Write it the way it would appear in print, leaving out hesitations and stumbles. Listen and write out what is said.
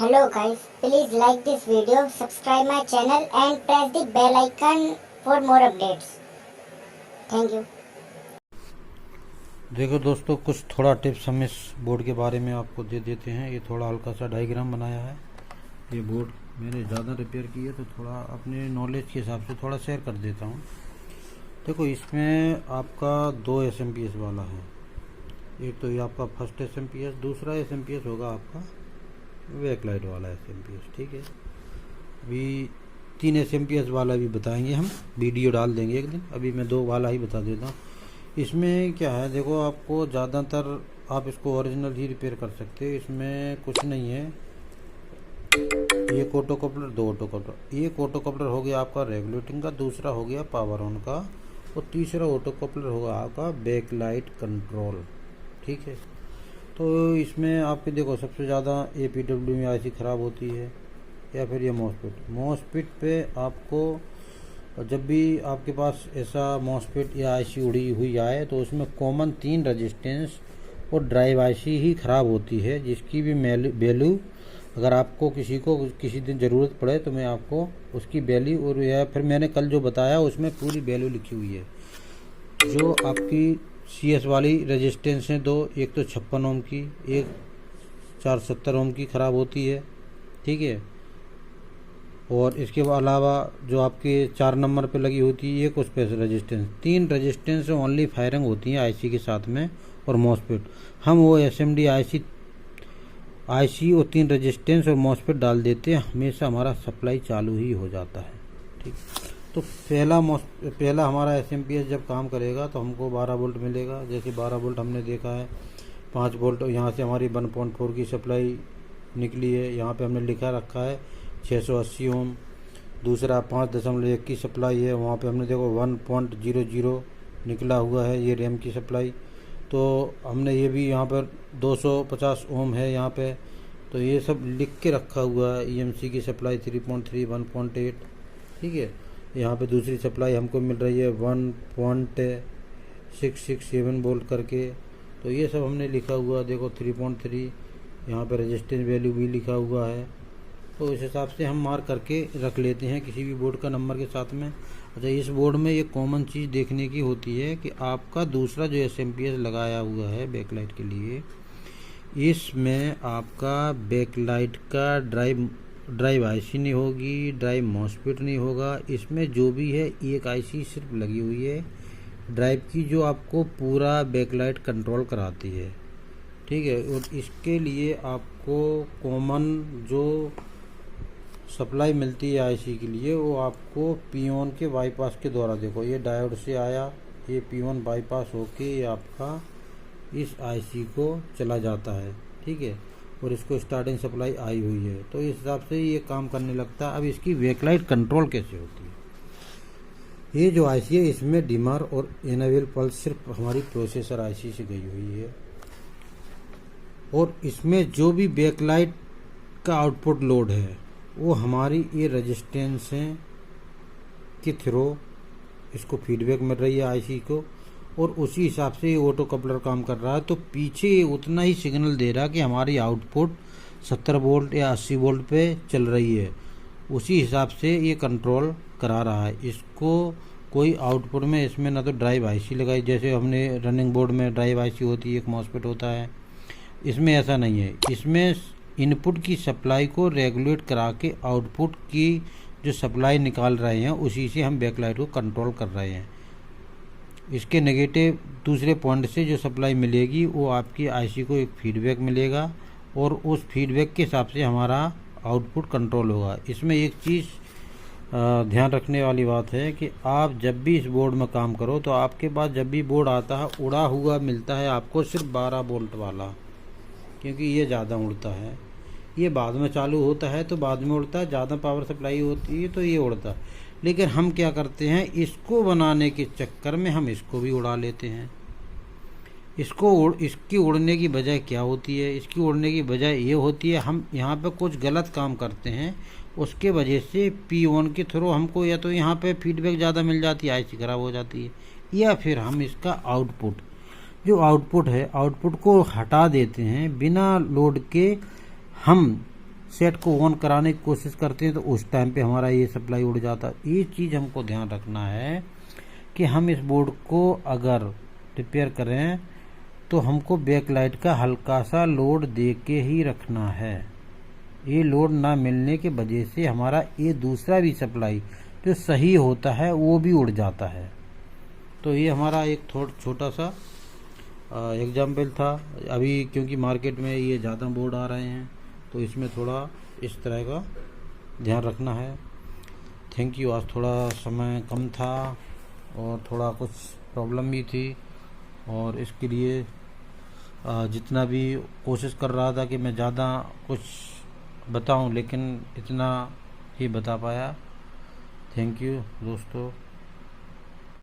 Hello guys, please like this video, subscribe my channel and press the bell icon for more updates. Thank you. देखो दोस्तों, कुछ थोड़ा tips हम इस board के बारे में आपको दे देते हैं। ये थोड़ा हल्का सा डायग्राम बनाया है। ये बोर्ड मैंने ज़्यादा रिपेयर की है तो थोड़ा अपने नॉलेज के हिसाब से थोड़ा शेयर कर देता हूँ। देखो, इसमें आपका 2 SMPS वाला है। एक तो ये आपका फर्स्ट SMPS, दूसरा SMPS होगा आपका बैकलाइट वाला SMPS। ठीक है, अभी 3 SMPS वाला भी बताएंगे, हम वीडियो डाल देंगे एक दिन। अभी मैं 2 वाला ही बता देता हूँ। इसमें क्या है, देखो, आपको ज़्यादातर आप इसको ओरिजिनल ही रिपेयर कर सकते हो। इसमें कुछ नहीं है। एक ऑटो कपलर, 2 ऑटो कपलर। एक ऑटो कपलर हो गया आपका रेगुलेटिंग का, दूसरा हो गया पावर ऑन का, और तीसरा ऑटो कपलर होगा आपका बैकलाइट कंट्रोल। ठीक है, तो इसमें आपके देखो सबसे ज़्यादा APW में IC ख़राब होती है, या फिर ये मॉसफेट पे आपको जब भी आपके पास ऐसा मॉसफेट या IC उड़ी हुई आए तो उसमें कॉमन 3 रेजिस्टेंस और ड्राइव IC ही ख़राब होती है, जिसकी भी वैल्यू अगर आपको किसी दिन ज़रूरत पड़े तो मैं आपको उसकी वैल्यू, और या फिर मैंने कल जो बताया उसमें पूरी वैल्यू लिखी हुई है। जो आपकी CS वाली रेजिस्टेंस है 2, एक तो 56 ओम की, एक 470 ओम की ख़राब होती है। ठीक है, और इसके अलावा जो आपके 4 नंबर पे लगी होती है एक उस पे रेजिस्टेंस, 3 रेजिस्टेंस ओनली फायरिंग होती हैं IC के साथ में और मॉसफेट। हम वो SMD IC और 3 रेजिस्टेंस और मॉसफेट डाल देते हैं, हमेशा हमारा सप्लाई चालू ही हो जाता है। ठीक, तो पहला हमारा SMPS जब काम करेगा तो हमको 12 वोल्ट मिलेगा। जैसे 12 वोल्ट हमने देखा है, 5 वोल्ट यहाँ से हमारी 1.4 की सप्लाई निकली है। यहाँ पे हमने लिखा रखा है 680 ओम। दूसरा 5.1 की सप्लाई है, वहाँ पे हमने देखो 1.00 निकला हुआ है, ये रैम की सप्लाई। तो हमने ये भी यहाँ पर 250 ओम है यहाँ पे, तो ये सब लिख के रखा हुआ है। EMC की सप्लाई 3.3, 1.8। ठीक है, यहाँ पे दूसरी सप्लाई हमको मिल रही है 1.667 वोल्ट करके, तो ये सब हमने लिखा हुआ देखो 3.3। यहाँ पे रेजिस्टेंस वैल्यू भी लिखा हुआ है, तो इस हिसाब से हम मार्क करके रख लेते हैं किसी भी बोर्ड का नंबर के साथ में। अच्छा, इस बोर्ड में ये कॉमन चीज़ देखने की होती है कि आपका दूसरा जो SMPS लगाया हुआ है बैकलाइट के लिए, इसमें आपका बैकलाइट का ड्राइव IC नहीं होगी, ड्राइव मॉसफेट नहीं होगा। इसमें जो भी है एक IC सिर्फ लगी हुई है ड्राइव की, जो आपको पूरा बैकलाइट कंट्रोल कराती है। ठीक है, और इसके लिए आपको कॉमन जो सप्लाई मिलती है IC के लिए, वो आपको P1 के बाईपास के द्वारा, देखो ये डायोड से आया, ये P1 बाईपास होके ये आपका इस IC को चला जाता है। ठीक है, और इसको स्टार्टिंग सप्लाई आई हुई है, तो इस हिसाब से ये काम करने लगता है। अब इसकी बैकलाइट कंट्रोल कैसे होती है, ये जो IC है इसमें डिमर और एनेबल पल्स सिर्फ हमारी प्रोसेसर IC से गई हुई है, और इसमें जो भी बैकलाइट का आउटपुट लोड है वो हमारी ये रेजिस्टेंस के थ्रू इसको फीडबैक मिल रही है IC को, और उसी हिसाब से ये ऑटो कपलर काम कर रहा है। तो पीछे उतना ही सिग्नल दे रहा है कि हमारी आउटपुट 70 वोल्ट या 80 वोल्ट पे चल रही है, उसी हिसाब से ये कंट्रोल करा रहा है इसको। कोई आउटपुट में इसमें ना तो ड्राइव IC लगाई, जैसे हमने रनिंग बोर्ड में ड्राइव IC होती है, एक मॉसफेट होता है, इसमें ऐसा नहीं है। इसमें इनपुट की सप्लाई को रेगुलेट करा के आउटपुट की जो सप्लाई निकाल रहे हैं उसी से हम बैकलाइट को कंट्रोल कर रहे हैं। इसके नेगेटिव दूसरे पॉइंट से जो सप्लाई मिलेगी वो आपकी IC को एक फीडबैक मिलेगा, और उस फीडबैक के हिसाब से हमारा आउटपुट कंट्रोल होगा। इसमें एक चीज़ ध्यान रखने वाली बात है कि आप जब भी इस बोर्ड में काम करो तो आपके पास जब भी बोर्ड आता है उड़ा हुआ मिलता है आपको सिर्फ 12 वोल्ट वाला, क्योंकि ये ज़्यादा उड़ता है। ये बाद में चालू होता है तो बाद में उड़ता है, ज़्यादा पावर सप्लाई होती है तो ये उड़ता है। लेकिन हम क्या करते हैं, इसको बनाने के चक्कर में हम इसको भी उड़ा लेते हैं। इसकी उड़ने की वजह क्या होती है, इसकी उड़ने की वजह ये होती है हम यहाँ पे कुछ गलत काम करते हैं, उसके वजह से P1 के थ्रू हमको या तो यहाँ पे फीडबैक ज़्यादा मिल जाती है, IC ख़राब हो जाती है, या फिर हम इसका आउटपुट है आउटपुट को हटा देते हैं बिना लोड के। हम सेट को ऑन कराने की कोशिश करते हैं तो उस टाइम पे हमारा ये सप्लाई उड़ जाता है। ये चीज़ हमको ध्यान रखना है कि हम इस बोर्ड को अगर रिपेयर करें तो हमको बैक लाइट का हल्का सा लोड दे के ही रखना है। ये लोड ना मिलने के वजह से हमारा ये दूसरा भी सप्लाई जो सही होता है वो भी उड़ जाता है। तो ये हमारा एक छोटा सा एग्जाम्पल था। अभी क्योंकि मार्केट में ये ज़्यादा बोर्ड आ रहे हैं तो इसमें थोड़ा इस तरह का ध्यान रखना है। Thank you. आज थोड़ा समय कम था और थोड़ा कुछ प्रॉब्लम भी थी और इसके लिए जितना भी कोशिश कर रहा था कि मैं ज़्यादा कुछ बताऊं, लेकिन इतना ही बता पाया। थैंक यू दोस्तों।